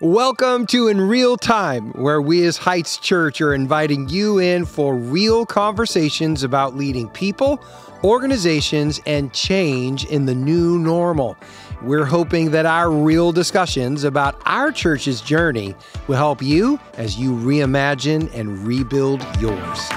Welcome to In Real Time, where we as Heights Church are inviting you in for real conversations about leading people, organizations, and change in the new normal. We're hoping that our real discussions about our church's journey will help you as you reimagine and rebuild yours.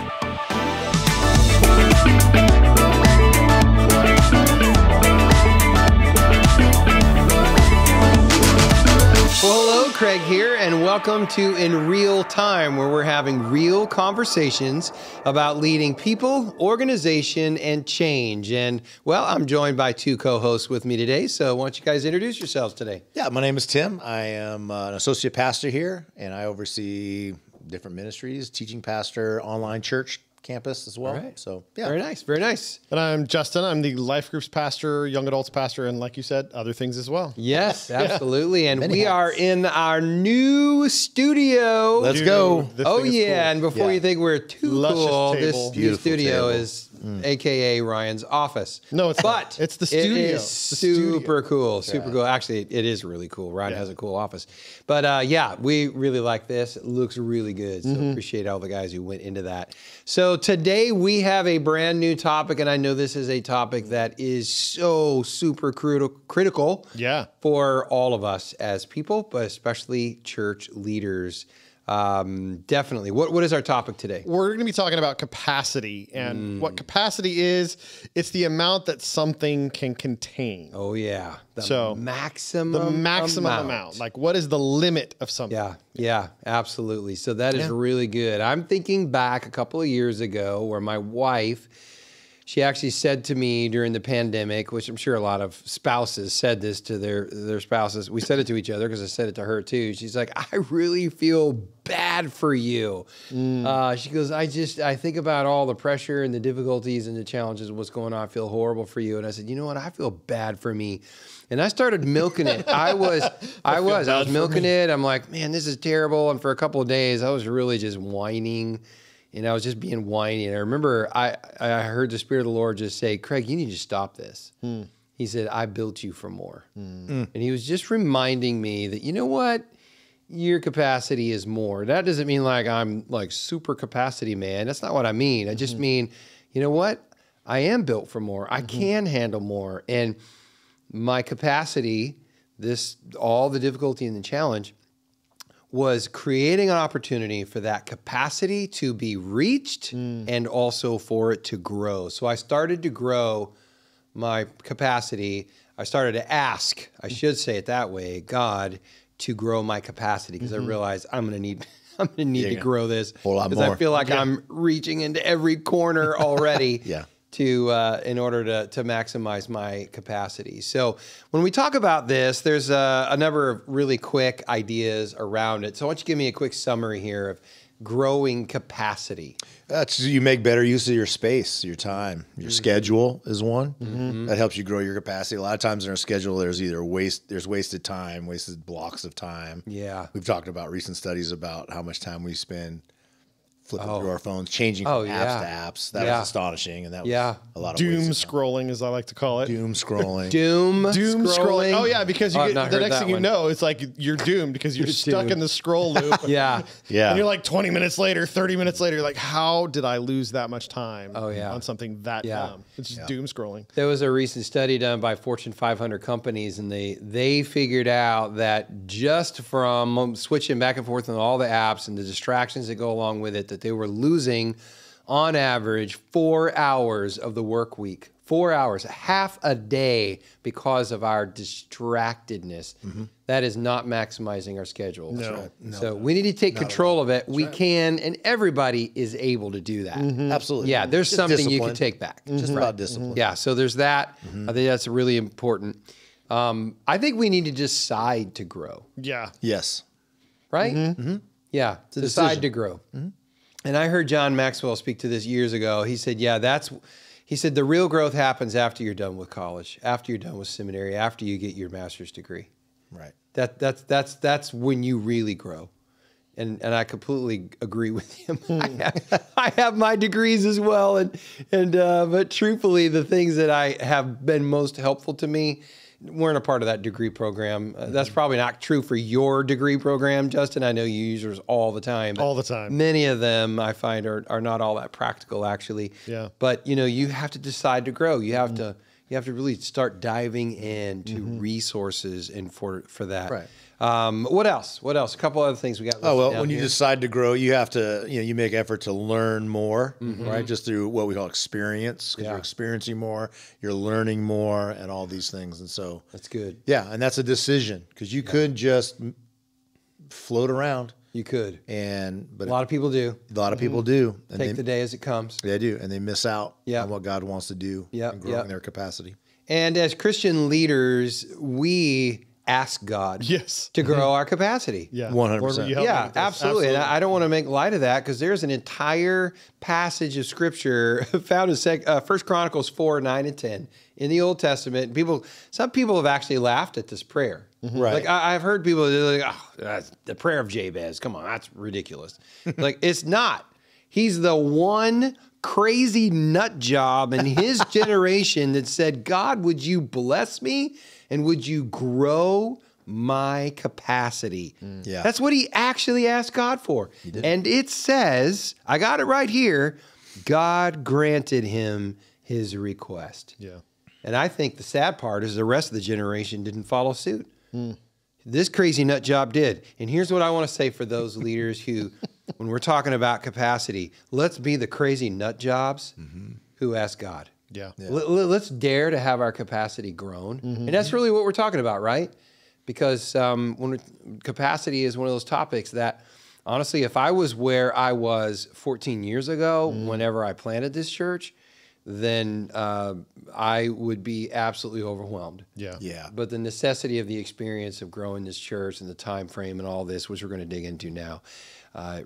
Hello, Craig here, and welcome to In Real Time, where we're having real conversations about leading people, organization, and change. And, well, I'm joined by two co-hosts with me today, so why don't you guys introduce yourselves today? Yeah, my name is Tim. I am an associate pastor here, and I oversee different ministries, teaching pastor, online church campus as well. All right. So, yeah. Very nice, very nice. And I'm Justin. I'm the life groups pastor, young adults pastor, and like you said, other things as well. Yes, absolutely. And Many we hats. are in our new studio. Let's go. This Oh, thing is yeah. cool. And before Yeah. you think we're too Luscious cool, table. this new Beautiful studio table. is AKA Ryan's office. No, it's but not. It's the studio. It is It's the studio. super cool. Super cool. Actually, it is really cool. Ryan has a cool office. But yeah, we really like this. It looks really good. So appreciate all the guys who went into that. So today we have a brand new topic, and I know this is a topic that is so super critical Yeah. for all of us as people, but especially church leaders. Definitely. What is our topic today? We're going to be talking about capacity. And what capacity is, it's the amount that something can contain. Oh yeah, the So, maximum The maximum amount. Like, what is the limit of something? Yeah, absolutely. So that is really good. I'm thinking back a couple of years ago where my wife, she actually said to me during the pandemic, which I'm sure a lot of spouses said this to their spouses. We said it to each other because I said it to her too. She's like, I really feel bad for you. She goes, I think about all the pressure and the difficulties and the challenges and what's going on. I feel horrible for you. And I said, you know what? I feel bad for me. And I started milking it. I was milking it. I'm like, man, this is terrible. And for a couple of days, I was really just whining. And I was just being whiny. And I remember I heard the Spirit of the Lord just say, Craig, you need to stop this. He said, I built you for more. And he was just reminding me that, you know what? Your capacity is more. That doesn't mean like I'm like super capacity man. That's not what I mean. I just mean, you know what? I am built for more. I can handle more. And my capacity, all the difficulty and the challenge, was creating an opportunity for that capacity to be reached and also for it to grow. So I started to grow my capacity. I started to ask, I should say it that way, God to grow my capacity, because I realized I'm going to need to grow this because I feel like I'm reaching into every corner already. In order to maximize my capacity. So when we talk about this, there's a number of really quick ideas around it. So why don't you give me a quick summary here of growing capacity? You make better use of your space, your time. Your schedule is one. That helps you grow your capacity. A lot of times in our schedule, there's wasted time, wasted blocks of time. Yeah. We've talked about recent studies about how much time we spend flipping through our phones, changing from apps to apps. That was astonishing, and that was a lot of Doom wasted time. scrolling, as I like to call it. Doom scrolling. Doom scrolling. Oh, yeah, because you get, the next thing you one. know, it's like you're doomed because you're stuck in the scroll loop. Yeah. And you're like 20 minutes later, 30 minutes later, you're like, how did I lose that much time on something that dumb? It's just doom scrolling. There was a recent study done by Fortune 500 companies, and they figured out that just from switching back and forth on all the apps and the distractions that go along with it, that they were losing, on average, 4 hours of the work week. 4 hours, half a day, because of our distractedness. That is not maximizing our schedule. No. So we need to take control of it. We can, and everybody is able to do that. Absolutely. Yeah, there's Just something you discipline. can take back. Just about discipline. Yeah, so there's that. I think that's really important. I think we need to decide to grow, Yeah. Yes. right? Yeah, decide decision. to grow. And I heard John Maxwell speak to this years ago. He said, he said the real growth happens after you're done with college, after you're done with seminary, after you get your master's degree. Right. That's when you really grow. And I completely agree with him. I have my degrees as well, but truthfully, the things that I have been most helpful to me weren't a part of that degree program. That's probably not true for your degree program, Justin. I know you use yours all the time. All the time. Many of them I find are not all that practical, actually. Yeah. But you have to decide to grow. You have to really start diving into resources and for that. Right. What else? A couple other things we got. Oh, well, when you decide to grow, you have to, you make effort to learn more, right? Just through what we call experience, because you're experiencing more, you're learning more, and all these things. And so that's good. Yeah, and that's a decision, because you could just float around. You could. But a lot of people do. A lot of people do. And Take the day as it comes. They do, and they miss out on what God wants to do and growing their capacity. And as Christian leaders, we ask God to grow our capacity. Yeah, 100%. Yeah, absolutely. And I don't want to make light of that, because there's an entire passage of Scripture found in 1 Chronicles 4, 9, and 10 in the Old Testament. Some people have actually laughed at this prayer. Right. Like I've heard people like, "Oh, that's the prayer of Jabez. Come on, that's ridiculous." Like, it's not. He's the one crazy nut job in his generation that said, "God, would you bless me and would you grow my capacity?" Yeah. That's what he actually asked God for. And it says, I got it right here, God granted him his request. Yeah. And I think the sad part is the rest of the generation didn't follow suit. This crazy nut job did. And here's what I want to say for those leaders who, when we're talking about capacity, let's be the crazy nut jobs who ask God. Yeah. Let's dare to have our capacity grown. And that's really what we're talking about, right? Because capacity is one of those topics that, honestly, if I was where I was 14 years ago, whenever I planted this church, then I would be absolutely overwhelmed. Yeah. Yeah. But the necessity of the experience of growing this church and the time frame and all this, which we're going to dig into now,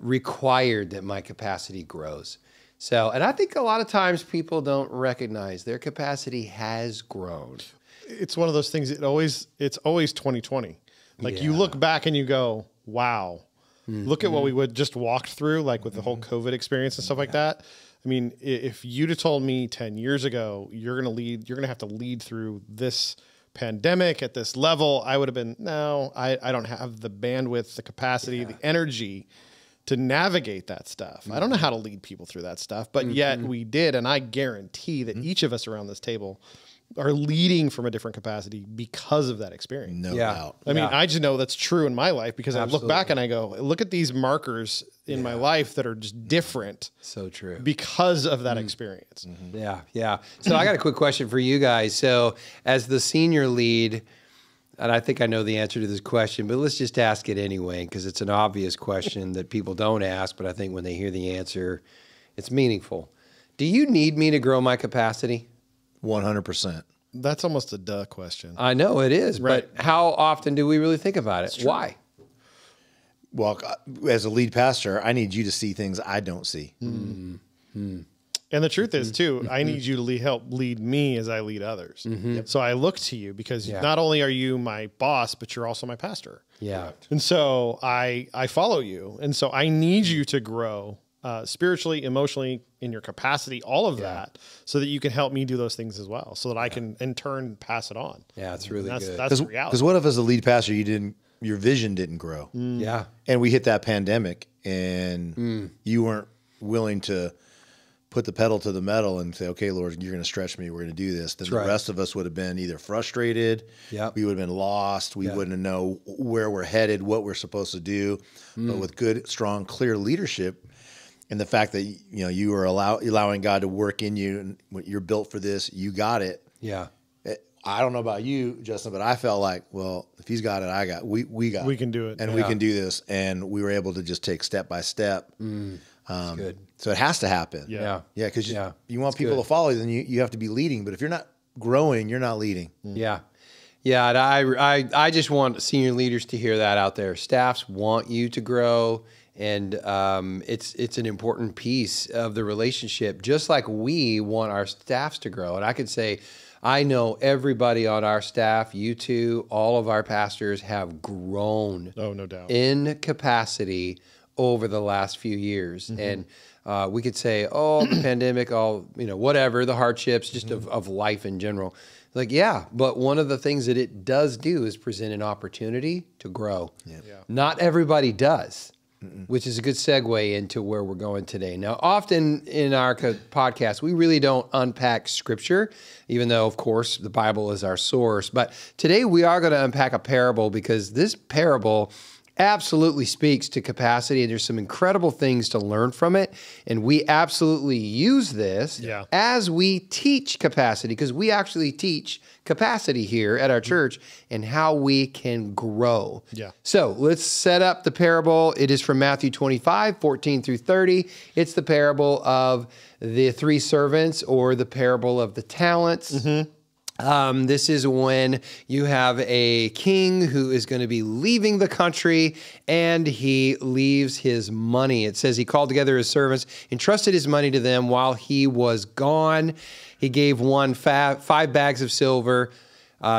required that my capacity grows. So, and I think a lot of times people don't recognize their capacity has grown. It's one of those things. It's always 2020. Like you look back and you go, "Wow, look at what we would just walked through," like with the whole COVID experience and stuff like that. I mean, if you'd have told me 10 years ago, you're going to have to lead through this pandemic at this level, I would have been, no, I don't have the bandwidth, the capacity, the energy to navigate that stuff. I don't know how to lead people through that stuff, but yet we did. And I guarantee that each of us around this table are leading from a different capacity because of that experience. No doubt. I mean, I just know that's true in my life, because I look back and I go, look at these markers in my life that are just different. So true. Because of that experience. Yeah. So I got a quick question for you guys. So as the senior lead, and I think I know the answer to this question, but let's just ask it anyway, because it's an obvious question that people don't ask, but I think when they hear the answer, it's meaningful. Do you need me to grow my capacity? 100%. That's almost a duh question. I know it is, Right. but how often do we really think about it? Why? Well, as a lead pastor, I need you to see things I don't see. And the truth is, too, I need you to help lead me as I lead others. So I look to you, because not only are you my boss, but you're also my pastor. Yeah. And so I follow you. And so I need you to grow spiritually, emotionally, in your capacity, all of that, so that you can help me do those things as well, so that I can in turn pass it on. Yeah, it's really good. That's the reality. Because what if, as a lead pastor, your vision didn't grow? Yeah. And we hit that pandemic, and you weren't willing to put the pedal to the metal and say, "Okay, Lord, you're going to stretch me. We're going to do this." Then the rest of us would have been either frustrated, we would have been lost, we wouldn't know where we're headed, what we're supposed to do. But with good, strong, clear leadership, and the fact that you are allowing God to work in you, and when you're built for this, you got it. Yeah. I don't know about you, Justin, but I felt like, well, if he's got it, we got it. We can do it. And we can do this. And we were able to just take step by step. That's good. So it has to happen. Yeah. Yeah, because you want people to follow you, then you have to be leading. But if you're not growing, you're not leading. Yeah. Yeah, and I just want senior leaders to hear that out there. Staffs want you to grow, and it's an important piece of the relationship, just like we want our staffs to grow. And I could say, I know everybody on our staff, you two, all of our pastors have grown Oh, no doubt. in capacity over the last few years. And we could say, oh, the pandemic, all, whatever, the hardships just of life in general. Like, yeah, but one of the things that it does do is present an opportunity to grow. Yeah. Not everybody does, which is a good segue into where we're going today. Now, often in our podcast, we really don't unpack scripture, even though, of course, the Bible is our source. But today we are going to unpack a parable, because this parable absolutely speaks to capacity, and there's some incredible things to learn from it. And we absolutely use this as we teach capacity, because we actually teach capacity here at our church and how we can grow. Yeah. So let's set up the parable. It is from Matthew 25, 14 through 30. It's the parable of the 3 servants, or the parable of the talents. This is when you have a king who is going to be leaving the country, and he leaves his money. It says he called together his servants, entrusted his money to them while he was gone. He gave one 5 bags of silver,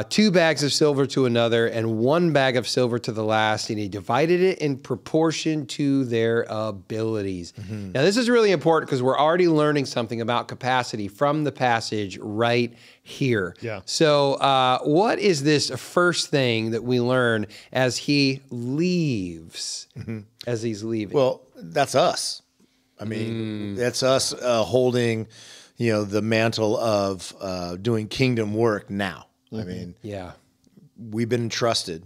2 bags of silver to another, and 1 bag of silver to the last, and he divided it in proportion to their abilities. Now, this is really important because we're already learning something about capacity from the passage right here. Yeah. So what is this first thing that we learn as he leaves, as he's leaving? Well, that's us. I mean, that's us holding, the mantle of doing kingdom work now. I mean, we've been entrusted,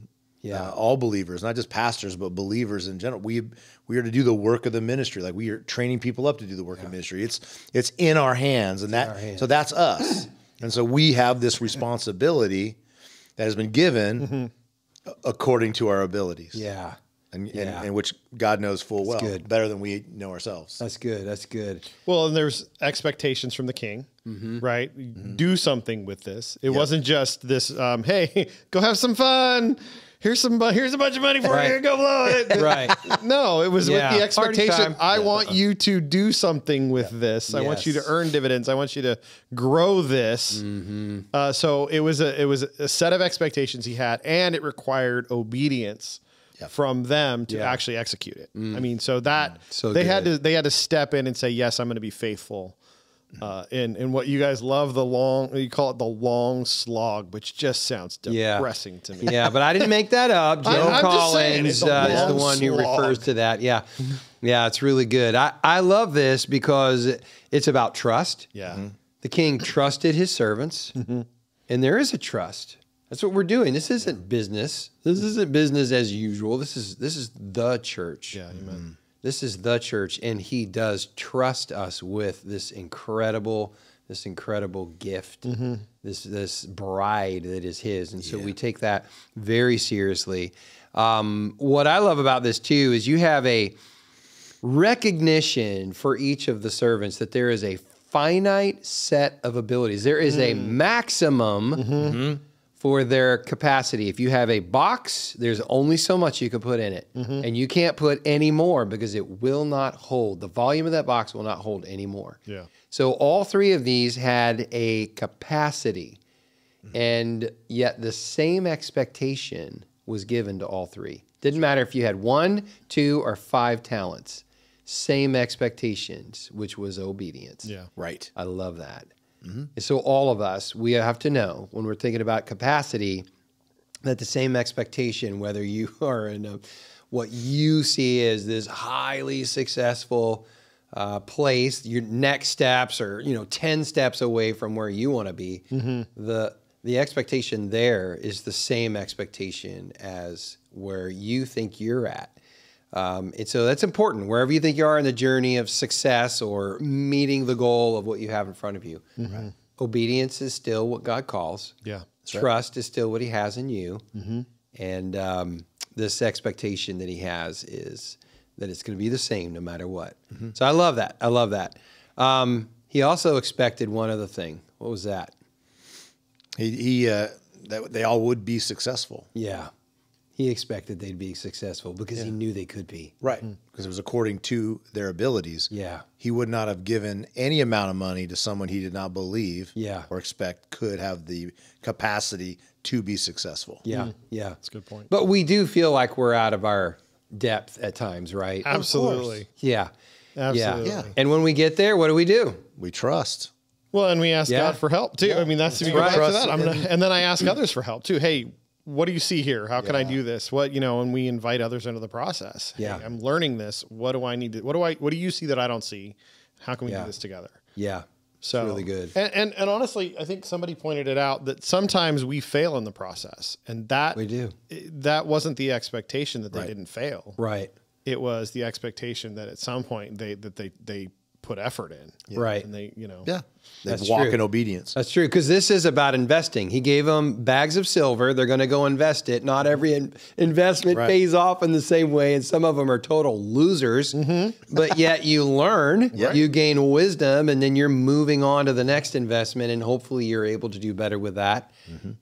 all believers, not just pastors, but believers in general. We are to do the work of the ministry. Like, we are training people up to do the work of ministry. It's in our hands, and so that's us. And so we have this responsibility that has been given according to our abilities. Yeah. And which God knows full well, better than we know ourselves. That's good. That's good. Well, and there's expectations from the king, right? Do something with this. It wasn't just this, hey, go have some fun. Here's a bunch of money for you. Go blow it. Right. No, it was with the expectation. I want you to do something with this. I want you to earn dividends. I want you to grow this. So it was a set of expectations he had, and it required obedience from them to actually execute it. I mean, so that they had to step in and say, yes, I'm going to be faithful. In what you guys love, you call it the long slog, which just sounds depressing to me. Yeah, but I didn't make that up. Joe Collins is the one who refers to that. Yeah. Yeah, it's really good. I love this because it's about trust. Yeah. The king trusted his servants, and there is a trust. That's what we're doing. This isn't business. This isn't business as usual. This is the church. Yeah, amen. This is the church, and he does trust us with this incredible gift, this bride that is his. And so we take that very seriously. What I love about this too is you have a recognition for each of the servants that there is a finite set of abilities. There is a maximum for their capacity. If you have a box, there's only so much you can put in it. And you can't put any more because it will not hold. The volume of that box will not hold any more. Yeah. So all 3 of these had a capacity, and yet the same expectation was given to all 3. Didn't matter if you had 1, 2, or 5 talents. Same expectations, which was obedience. Yeah. Right. I love that. And so all of us, we have to know when we're thinking about capacity that the same expectation, whether you are in what you see as this highly successful place, your next steps are 10 steps away from where you want to be, the expectation there is the same expectation as where you think you're at. And so that's important, wherever you think you are in the journey of success or meeting the goal of what you have in front of you. Obedience is still what God calls. Yeah, trust is still what he has in you. And this expectation that he has is that it's going to be the same no matter what. So I love that. I love that. He also expected one other thing. What was that? That they all would be successful. Yeah. He expected they'd be successful because he knew they could be. Right. Because it was according to their abilities. Yeah. He would not have given any amount of money to someone he did not believe or expect could have the capacity to be successful. Yeah. Yeah. That's a good point. But we do feel like we're out of our depth at times, right? Absolutely. Yeah. Absolutely. Yeah. And when we get there, what do? We trust. Well, and we ask Yeah. God for help too. I mean, that's to go back to that. And then I ask others for help too. Hey, what do you see here? How can I do this? What, and we invite others into the process. Yeah. Hey, I'm learning this. What do I need to, what do you see that I don't see? How can we do this together? Yeah. So it's really good. And honestly, I think somebody pointed it out that sometimes we fail in the process, and that We do. That wasn't the expectation that they didn't fail. Right. It was the expectation that at some point they put effort in. Right. And they, Yeah. They That's walk true. in obedience. That's true, because this is about investing. He gave them bags of silver. They're going to go invest it. Not every investment pays off in the same way, and some of them are total losers. But yet you learn, you gain wisdom, and then you're moving on to the next investment, and hopefully you're able to do better with that.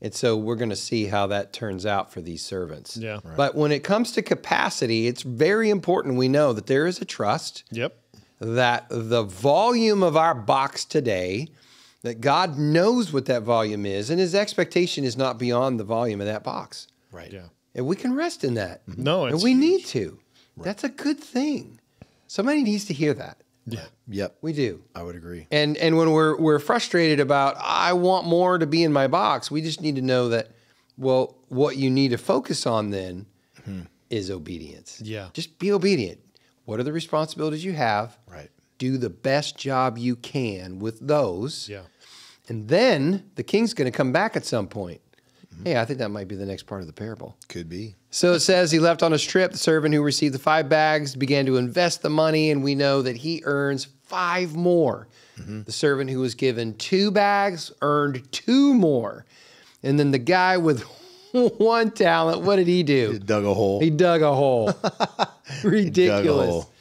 And so we're going to see how that turns out for these servants. Yeah. Right. But when it comes to capacity, it's very important we know that there is a trust. Yep. That the volume of our box today, that God knows what that volume is, and his expectation is not beyond the volume of that box. Right. Yeah. And we can rest in that. No, and it's we need to. Right. That's a good thing. Somebody needs to hear that. Yeah. Yep. We do. I would agree. And when we're frustrated about, I want more to be in my box, we just need to know that, well, what you need to focus on then is obedience. Yeah. Just be obedient. What are the responsibilities you have? Right. Do the best job you can with those. Yeah. And then the king's going to come back at some point. Hey, I think that might be the next part of the parable. Could be. So it says he left on his trip. The servant who received the 5 bags began to invest the money, and we know that he earns 5 more. The servant who was given 2 bags earned 2 more. And then the guy with 1 talent, what did he do? He dug a hole. He dug a hole. Ridiculous. Dug a hole.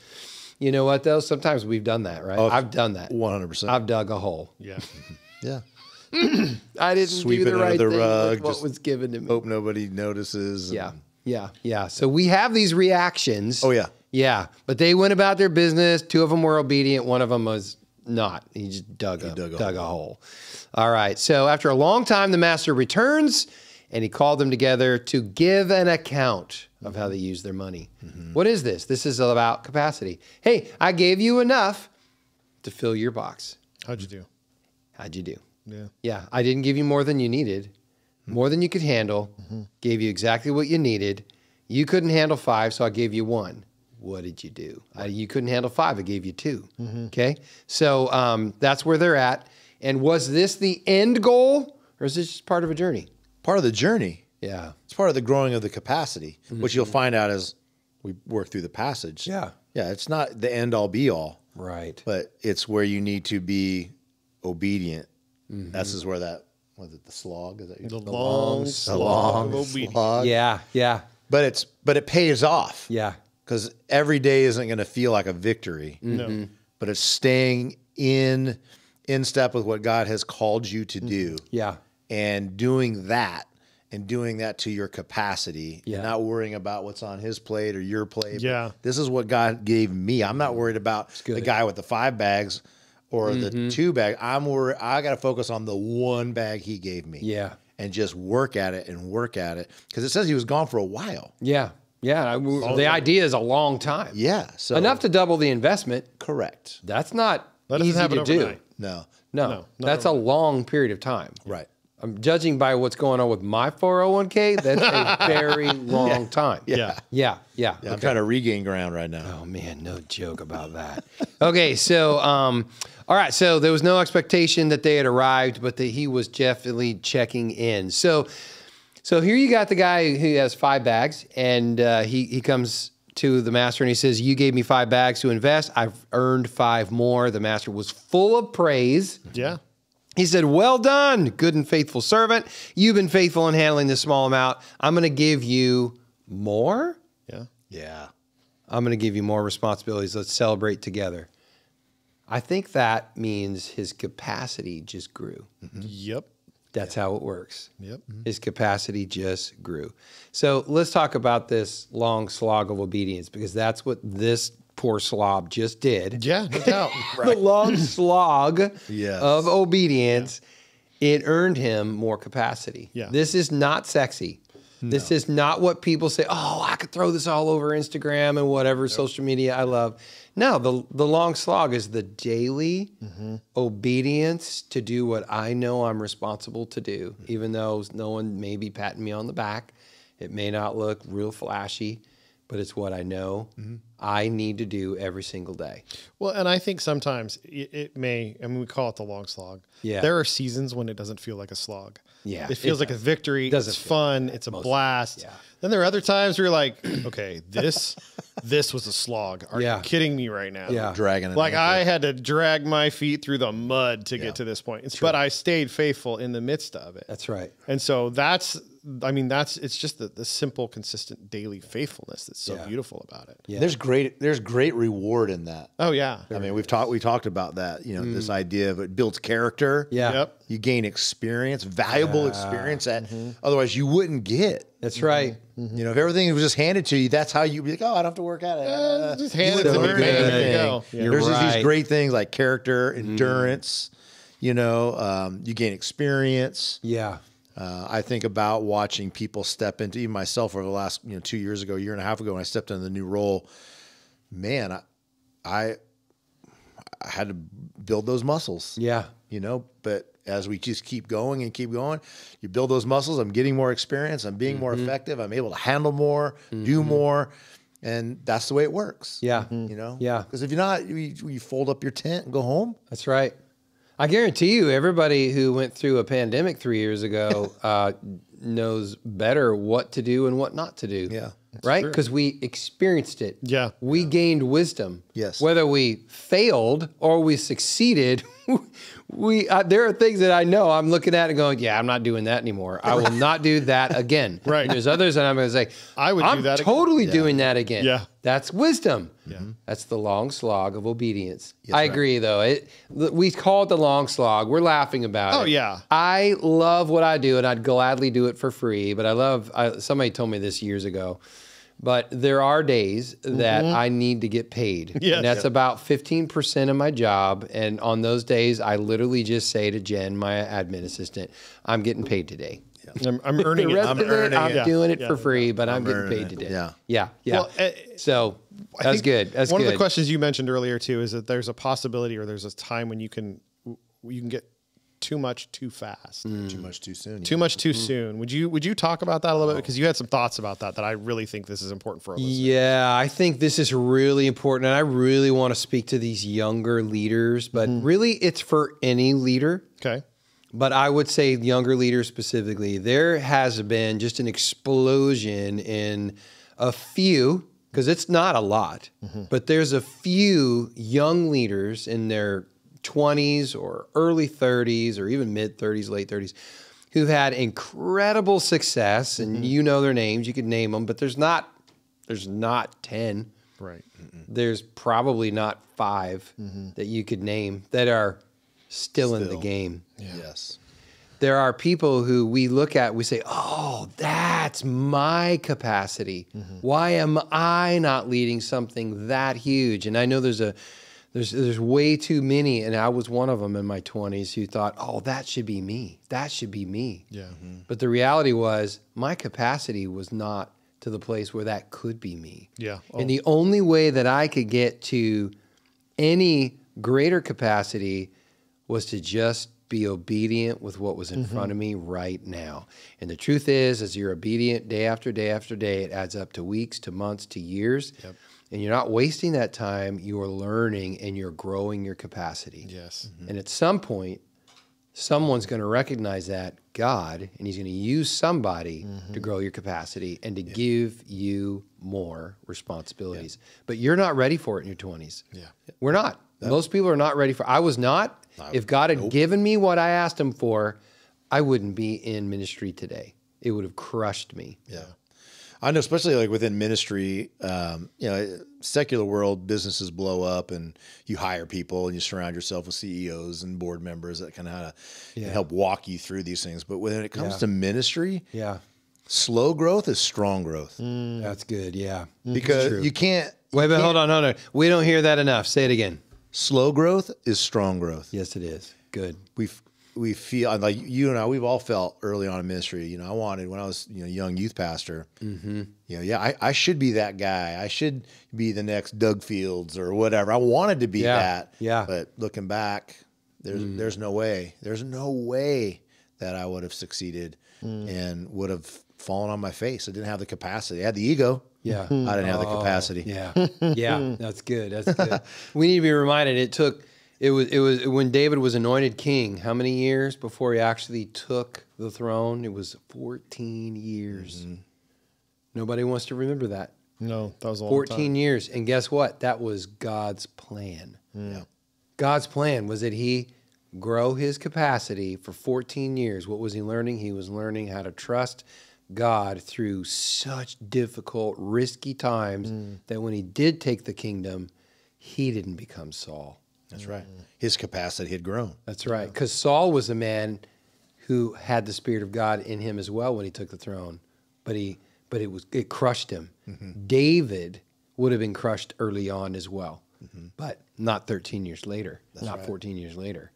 You know what, though? Sometimes we've done that, right? Oh, I've done that. 100%. I've dug a hole. Yeah. Yeah. I didn't Sweep do it the under right the thing rug, with what just was given to me. Hope nobody notices. Yeah. So we have these reactions. Oh, yeah. Yeah. But they went about their business. 2 of them were obedient. 1 of them was not. He just dug a hole. All right. So after a long time, the master returns, and he called them together to give an account of how they used their money. What is this? This is about capacity. Hey, I gave you enough to fill your box. How'd you do? How'd you do? Yeah. Yeah, I didn't give you more than you needed, more than you could handle, gave you exactly what you needed. You couldn't handle 5, so I gave you 1. What did you do? You couldn't handle 5, I gave you 2. Okay? So that's where they're at. And was this the end goal, or is this just part of a journey? Part of the journey. Yeah. It's part of the growing of the capacity, which you'll find out as we work through the passage. Yeah. Yeah, it's not the end all be all, Right. but it's where you need to be obedient. This is where that, was it the slog? Is that The long slog of obedience. slog. Yeah. But it pays off. Yeah. Because every day isn't going to feel like a victory. No. But it's staying in step with what God has called you to do. Yeah. And doing that to your capacity. Yeah. And not worrying about what's on his plate or your plate. Yeah. This is what God gave me. I'm not worried about the guy with the 5 bags or the 2 bags. I'm worried. I got to focus on the 1 bag he gave me. Yeah. And just work at it and work at it. Because it says he was gone for a while. Yeah. Yeah. The idea is a long time. Yeah. So Enough to double the investment. correct. That's not That doesn't easy happen to do. overnight. No. No, not that's a long period of time. Right. I'm judging by what's going on with my 401k. That's a very long time. Yeah. Yeah. I'm trying to regain ground right now. Oh man, no joke about that. Okay, so all right, so there was no expectation that they had arrived, but that he was definitely checking in. So here you got the guy who has 5 bags, and he comes to the master and he says, "You gave me 5 bags to invest. I've earned 5 more." The master was full of praise. Yeah. He said, "Well done, good and faithful servant. You've been faithful in handling this small amount. I'm going to give you more. Yeah. Yeah. I'm going to give you more responsibilities. Let's celebrate together." I think that means his capacity just grew. Yep. That's how it works. Yep. His capacity just grew. So let's talk about this long slog of obedience, because that's what this poor slob just did. Yeah, no doubt. The long slog Yes. of obedience, it earned him more capacity. Yeah. This is not sexy. This is not what people say, oh, I could throw this all over Instagram and whatever social media I love. No, the long slog is the daily obedience to do what I know I'm responsible to do, even though no one may be patting me on the back. It may not look real flashy, but it's what I know I need to do every single day. Well, and I think sometimes it may, I mean, we call it the long slog. Yeah. There are seasons when it doesn't feel like a slog. Yeah. It feels like a victory. It's fun. It's a blast. Yeah. Then there are other times where you're like, okay, this was a slog. Are you kidding me right now? Yeah. Dragging it. Like I had to drag my feet through the mud to get to this point. But I stayed faithful in the midst of it. That's right. And so it's just the simple, consistent daily faithfulness that's so beautiful about it. Yeah. There's great reward in that. Oh yeah. I mean, we talked about that, you know, this idea of it builds character. Yeah. Yep. You gain experience, valuable experience that otherwise you wouldn't get. That's right. You know, if everything was just handed to you, that's how you'd be like, oh, I don't have to work at it. Just hand it to me. There you go. Yeah. You're There's these great things like character, endurance, you know, you gain experience. Yeah. I think about watching people step into, even myself over the last, 2 years ago, year and a half ago, when I stepped into the new role, man, I had to build those muscles. Yeah. But as we just keep going, you build those muscles. I'm getting more experience. I'm being more effective. I'm able to handle more, do more. And that's the way it works. Yeah. Yeah. Because if you're not, you fold up your tent and go home. That's right. I guarantee you, everybody who went through a pandemic 3 years ago knows better what to do and what not to do. Yeah. Right? Because we experienced it. Yeah. We gained wisdom. Yes. Whether we failed or we succeeded, there are things that I know I'm looking at and going, yeah, I'm not doing that anymore. I will not do that again. Right. And there's others that I'm going to say, I'm do that totally doing that again. Yeah. That's wisdom. Yeah. That's the long slog of obedience. Yes, I right. agree, though. We call it the long slog. We're laughing about it. Oh, yeah. I love what I do, and I'd gladly do it for free. But somebody told me this years ago. But there are days that I need to get paid. Yes. And that's about 15% of my job. And on those days, I literally just say to Jen, my admin assistant, I'm getting paid today. I'm earning The it. rest of it, I'm doing it for free, but I'm getting earning paid it. today. Yeah. Yeah. Yeah. Well, So I that's think good. That's one good. of the questions you mentioned earlier too is that there's a possibility or there's a time when you can get too much too fast. Too much too soon. Too much too soon. Would you talk about that a little bit? Because you had some thoughts about that I really think this is important for our listeners. Yeah, I think this is really important. And I really want to speak to these younger leaders, but really it's for any leader. Okay. But I would say younger leaders specifically. There has been just an explosion in a few, because it's not a lot, but there's a few young leaders in their 20s or early 30s or even mid 30s, late 30s, who've had incredible success, and you know their names, you could name them, but there's not 10. Right. There's probably not 5 that you could name that are still in the game. Yeah. Yes. There are people who we look at, we say, oh, that's my capacity. Why am I not leading something that huge? And I know there's way too many, and I was one of them in my 20s who thought, oh, that should be me. That should be me. Yeah. But the reality was my capacity was not to the place where that could be me. Yeah. And the only way that I could get to any greater capacity was to just be obedient with what was in front of me right now. And the truth is, as you're obedient day after day after day, it adds up to weeks, to months, to years. Yep. And you're not wasting that time. You are learning and you're growing your capacity. Yes. And at some point, someone's going to recognize that, God, and he's going to use somebody to grow your capacity and to give you more responsibilities. But you're not ready for it in your 20s. Yeah. We're not. Most people are not ready for it. I was not. If God had given me what I asked him for, I wouldn't be in ministry today. It would have crushed me. Yeah. I know, especially like within ministry, secular world, businesses blow up and you hire people and you surround yourself with CEOs and board members that kind of help walk you through these things. But when it comes to ministry, slow growth is strong growth. That's good. Yeah. Because you can't. Wait, but hold on. We don't hear that enough. Say it again. Slow growth is strong growth. Yes, it is. Good. we feel like you and I, we've all felt early on in ministry. You know, I wanted when I was young youth pastor. You know, I should be that guy. I should be the next Doug Fields or whatever. I wanted to be that. Yeah. But looking back, there's no way. There's no way that I would have succeeded and would have fallen on my face. I didn't have the capacity. I had the ego. Yeah. I didn't have the capacity. Yeah. Yeah. That's good. That's good. We need to be reminded it was when David was anointed king, how many years before he actually took the throne? It was 14 years. Nobody wants to remember that. No, that was a long 14 years. And guess what? That was God's plan. Yeah. God's plan was that he grow his capacity for 14 years. What was he learning? He was learning how to trust God through such difficult, risky times that when he did take the kingdom, he didn't become Saul. That's right. His capacity had grown. That's right. Because Saul was a man who had the Spirit of God in him as well when he took the throne, but it crushed him. David would have been crushed early on as well, but not 13 years later, not 14 years later.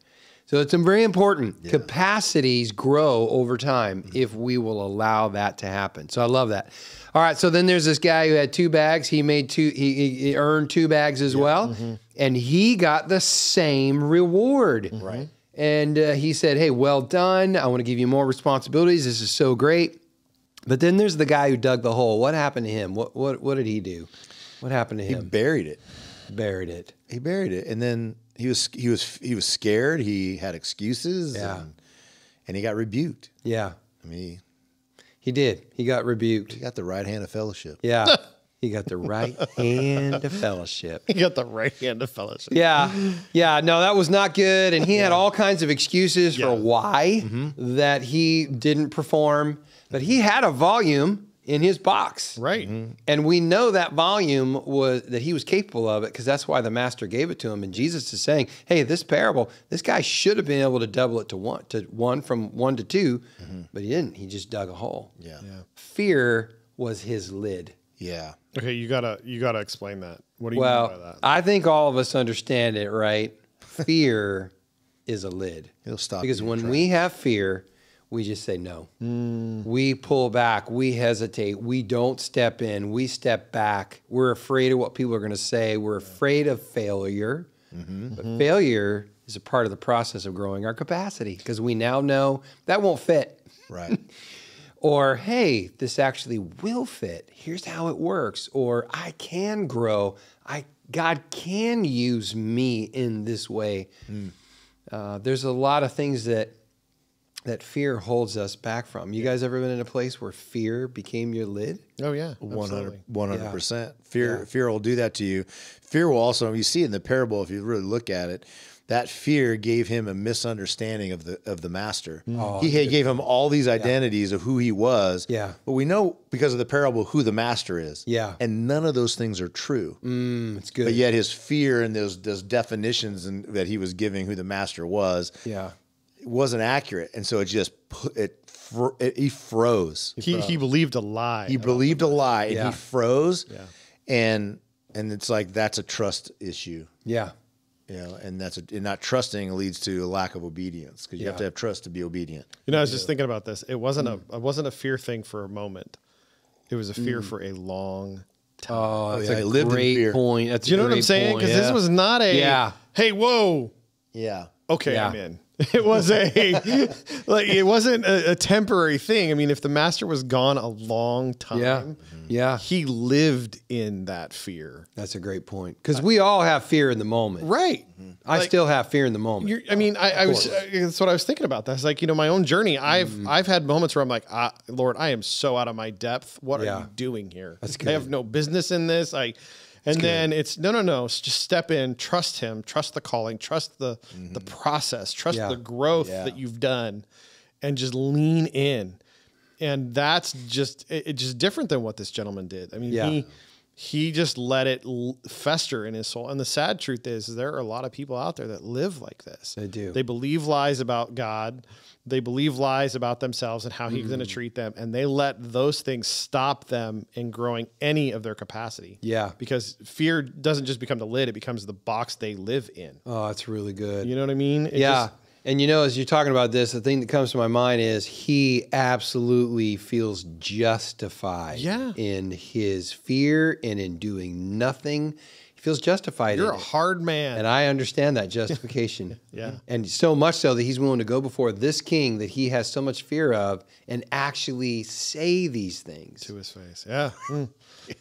So it's very important. Yeah. Capacities grow over time if we will allow that to happen. So I love that. All right. So then there's this guy who had 2 bags. He made he earned 2 bags as well, and he got the same reward. Right. And he said, "Hey, well done. I want to give you more responsibilities. This is so great." But then there's the guy who dug the hole. What happened to him? What did he do? What happened to him? He buried it. Buried it. He buried it, and then he was scared. He had excuses. Yeah. And he got rebuked. Yeah. I mean, he did. He got rebuked. He got the right hand of fellowship. Yeah. He got the right hand of fellowship. He got the right hand of fellowship. Yeah. Yeah. No, that was not good. And he had all kinds of excuses for why that he didn't perform. But he had a volume in his box. Right. And we know that volume was that he was capable of it because that's why the master gave it to him. And Jesus is saying, hey, this parable, this guy should have been able to double it to one from 1 to 2, but he didn't. He just dug a hole. Yeah. Fear was his lid. Yeah. Okay, you gotta explain that. What do you Well, mean by that? I think all of us understand it, right? Fear is a lid. It'll stop because you when we have fear, we just say no. We pull back. We hesitate. We don't step in. We step back. We're afraid of what people are going to say. We're afraid of failure. But failure is a part of the process of growing our capacity because we now know that won't fit. Right. Or, hey, this actually will fit. Here's how it works. Or I can grow. God can use me in this way. There's a lot of things that fear holds us back from. You guys ever been in a place where fear became your lid? Oh yeah, 100%. Fear will do that to you. Fear will also, you see it in the parable, if you really look at it, that fear gave him a misunderstanding of the master. He gave him all these identities of who he was. Yeah. But we know because of the parable who the master is. Yeah. And none of those things are true. It's good. But yet his fear and those definitions that he was giving who the master was. Yeah. Wasn't accurate, and so it just he froze. He believed a lie. He believed a lie, and he froze. Yeah. And it's like that's a trust issue. Yeah. You know, and and not trusting leads to a lack of obedience because you have to have trust to be obedient. You know, I was just thinking about this. It wasn't a fear thing for a moment. It was a fear for a long time. Oh, that's I a lived in great fear. point. That's Do you know what I'm saying? Because this was not a hey, whoa. Yeah. Okay, I'm in. It was it wasn't a temporary thing. I mean, if the master was gone a long time, he lived in that fear. That's a great point. Because we all have fear in the moment. Right. I still have fear in the moment. I was that's what I was thinking about. That's like, my own journey. I've had moments where I'm like, Lord, I am so out of my depth. What are you doing here? That's good. I have no business in this. Then it's no. Just step in, trust him, trust the calling, trust the process, trust the growth that you've done, and just lean in. And that's just it's just different than what this gentleman did. I mean, he just let it fester in his soul. And the sad truth is there are a lot of people out there that live like this. They do. They believe lies about God. They believe lies about themselves and how he's going to treat them. And they let those things stop them in growing any of their capacity. Yeah. Because fear doesn't just become the lid. It becomes the box they live in. Oh, that's really good. You know what I mean? And as you're talking about this, the thing that comes to my mind is he absolutely feels justified in his fear and in doing nothing. He feels justified. You're a hard man. And I understand that justification. Yeah. And so much so that he's willing to go before this king that he has so much fear of and actually say these things. To his face. Yeah.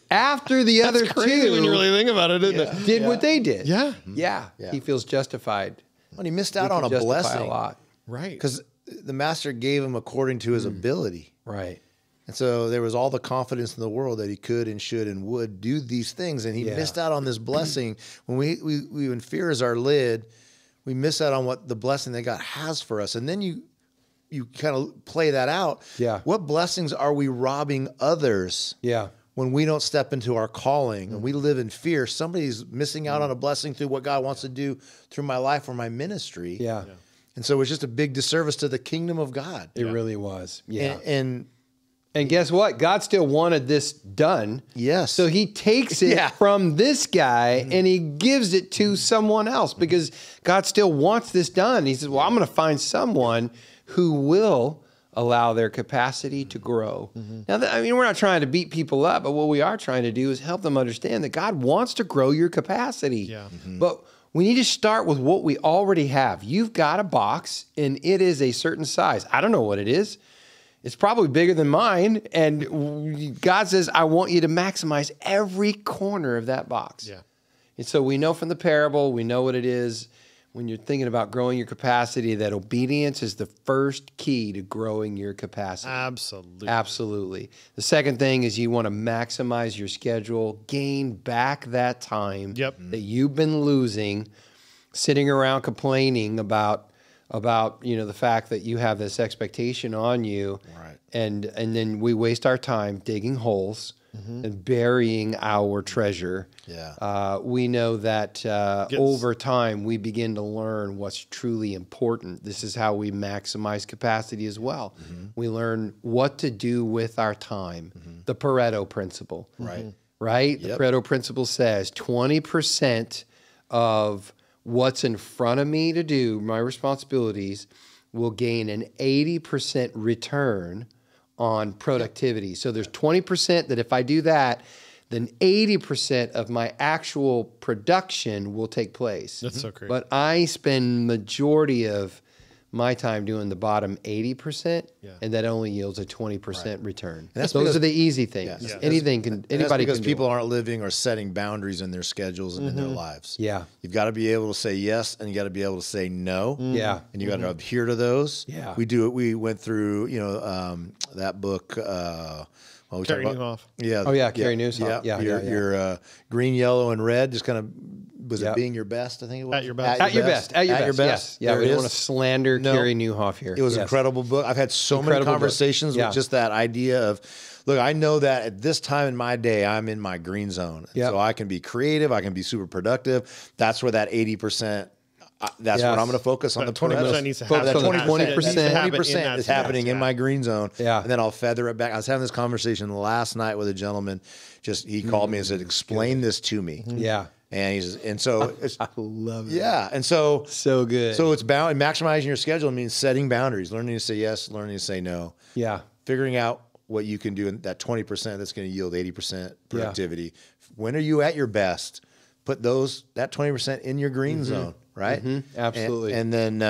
After the other two, when you really think about it, isn't it? did what they did. Yeah. Yeah. He feels justified. Well, he missed out on a blessing. A lot. Right. Because the master gave him according to his ability. Right. And so there was all the confidence in the world that he could and should and would do these things. And he missed out on this blessing. When when fear is our lid, we miss out on what the blessing that God has for us. And then you kind of play that out. Yeah. What blessings are we robbing others? Yeah. When we don't step into our calling and we live in fear, somebody's missing out on a blessing through what God wants to do through my life or my ministry. Yeah. And so it's just a big disservice to the kingdom of God. It really was. Yeah. And guess what? God still wanted this done. yes. So he takes it from this guy and he gives it to someone else because God still wants this done. He says, well, I'm going to find someone who will allow their capacity to grow. Now, we're not trying to beat people up, but what we are trying to do is help them understand that God wants to grow your capacity. Yeah. But we need to start with what we already have. You've got a box and it is a certain size. I don't know what it is. It's probably bigger than mine. And God says, I want you to maximize every corner of that box. Yeah. And so we know from the parable, we know what it is. When you're thinking about growing your capacity, that obedience is the first key to growing your capacity. Absolutely. Absolutely. The second thing is you want to maximize your schedule, gain back that time that you've been losing, sitting around complaining about the fact that you have this expectation on you. Right. And then we waste our time digging holes and burying our treasure. Yeah. We know that over time we begin to learn what's truly important. This is how we maximize capacity as well. We learn what to do with our time. The Pareto principle. Right. Right? The Pareto principle says 20% of what's in front of me to do, my responsibilities, will gain an 80% return on productivity. So there's 20% that if I do that, then 80% of my actual production will take place. That's so crazy. But I spend majority of my time doing the bottom 80%, and that only yields a 20% return. Those are the easy things. Yeah. Anybody can because do people it. aren't living or setting boundaries in their schedules and in their lives. Yeah. You've got to be able to say yes and you got to be able to say no. Yeah. And you got to adhere to those. Yeah. We do it. We went through, that book, Carrie Newhoff. Yeah. Oh, yeah, Carrie Newhoff. Yeah. Your green, yellow, and red, just kind of, was it being your best, I think it was? At your best. At your best. Yes. Yeah, we don't want to slander Carrie Newhoff here. It was an incredible book. I've had so many conversations with just that idea of, look, I know that at this time in my day, I'm in my green zone. So I can be creative. I can be super productive. That's where that 80%, that's what I'm going to focus on. That The 20% needs to happen. That 20% is happening in my green zone. Yeah. And then I'll feather it back. I was having this conversation last night with a gentleman. He called me and said, explain this to me. Yeah. And so it's, I love it. yeah. And so good. So it's maximizing your schedule means setting boundaries, learning to say yes, learning to say no. Yeah. Figuring out what you can do in that 20% that's going to yield 80% productivity. When are you at your best? Put that 20% in your green zone, right? Absolutely. And then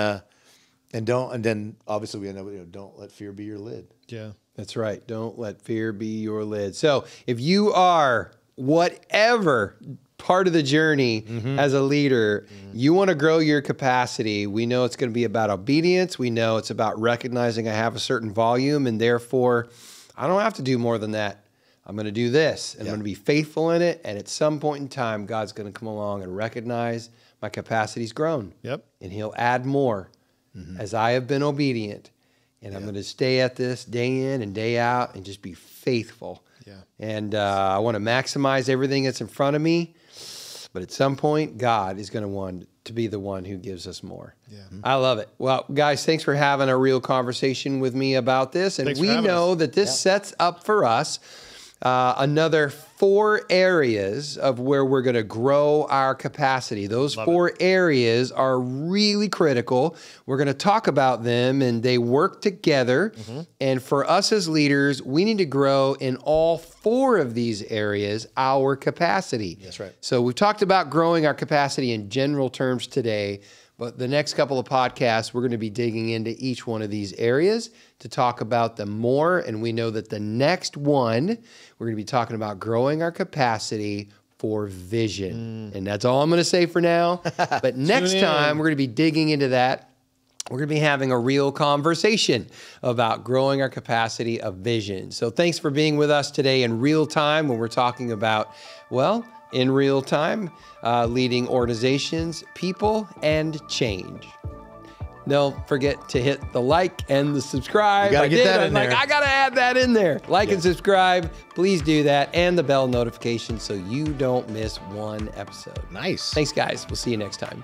obviously we end up, don't let fear be your lid. Yeah. That's right. Don't let fear be your lid. So if you are whatever part of the journey as a leader, you want to grow your capacity. We know it's going to be about obedience. We know it's about recognizing I have a certain volume and therefore I don't have to do more than that. I'm going to do this and I'm going to be faithful in it. And at some point in time, God's going to come along and recognize my capacity's grown. Yep. And he'll add more as I have been obedient. And I'm going to stay at this day in and day out and just be faithful. Yeah. And I want to maximize everything that's in front of me. But at some point, God is going to want to be the one who gives us more. Yeah. I love it. Well, guys, thanks for having a real conversation with me about this. And we know that this sets up for us another 4 areas of where we're going to grow our capacity. Those 4 areas are really critical. We're going to talk about them, and they work together. And for us as leaders, we need to grow in all 4 of these areas our capacity. That's right. So we've talked about growing our capacity in general terms today, but the next couple of podcasts, we're going to be digging into each one of these areas to talk about them more. And we know that the next one, we're going to be talking about growing our capacity for vision. And that's all I'm going to say for now. But next time, we're going to be digging into that. We're going to be having a real conversation about growing our capacity of vision. So thanks for being with us today in real time when we're talking about, well, in real time, leading organizations, people, and change. Don't forget to hit the like and the subscribe. You gotta get that in there. I gotta add that in there. Like and subscribe. Please do that, and the bell notification so you don't miss one episode. Nice. Thanks, guys. We'll see you next time.